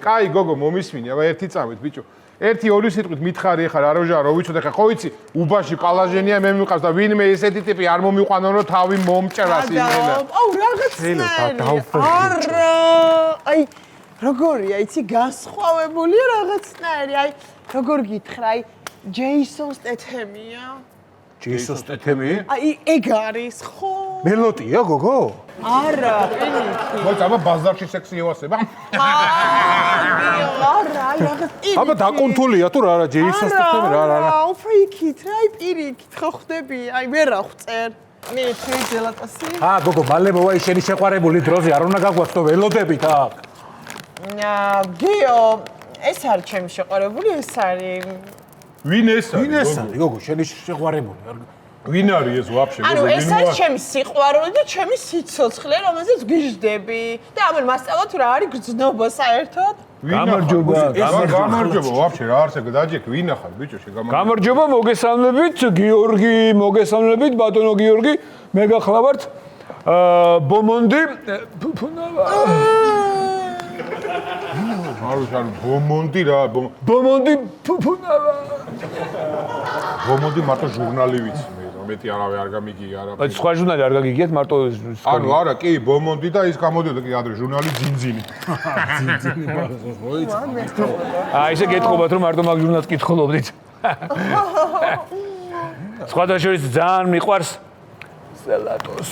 კაი გოგო მომისმინე, აბა ერთი წამით ბიჭო. ერთი ორი სიტყვით მითხარი ხარ აროჟა რო ვიცოდე ხა ხო ვიცი უბაში პალაჟენია მე მიყავს და ვინმე ესეთი ტიპი არ მომიყვანო რომ თავი მომჭრას იმენა. აუ რაღაცნაირი. არა, აი როგორია, იცი გასხვავებულია რაღაცნაირი. აი როგორ გითხრა, აი ჯეისონ სტეთემია. ჯეისონ სტეთემი? აი ეგ არის, ხო? მელოტია გოგო? არა, პირიქით. მოიცა აბა ბაზარში სექსი ევასება. არა, აი რაღაც პირიქით. აბა დაკონთულია თუ რა ჯეისონ სტეთემი რა. არა, უფრო იქით, რა, აი პირიქით, ხო ხდები? აი ვერ აღწერ. მიეცი ჯელატოსი. გოგო, მალე მოვა შენი შეყვარებული დროზე არ უნდა გაგვაცნო ველოდებით აქ. გიო, ეს არის ჩემი შეყვარებული, ეს არის. ვინ ეს არის? ვინ ეს არის გოგო, შენი შეყვარებული? ვინ არის ეს ვაფშე? ანუ ეს არის ჩემი სიყვარული და ჩემი სიცოცხლე, რომელზეც გიждდები და ამერ მასწავლა თუ რა არის გრძნობა საერთოდ. გამარჯობა, გამარჯობა, ვაფშე რა არსებობ დაჯექ, ვინ ახარ ბიჭო შეგამარჯობა. გამარჯობა, მოგესალმებით, გიორგი, მოგესალმებით, ბატონო გიორგი, მე გახლავართ ბომონდი, ფუფუნავა. არ ბომონდი რა, ბომონდი, ფუფუნავა. ბომონდი მარტო ჟურნალი ვიცი მე, მეტი არავე არ გამიგია არა. აი სხვა ჟურნალი არ გაგიგიათ, მარტო ანუ არა, კი, ბომონდი და ის გამოდიოდა კი ადრე ჟურნალი ძინძინი. აი ესე გეტყობათ რომ მარტო მაგ ჟურნალს კითხულობდით. სხვადასხვა ძალიან მიყვარს სელატოს.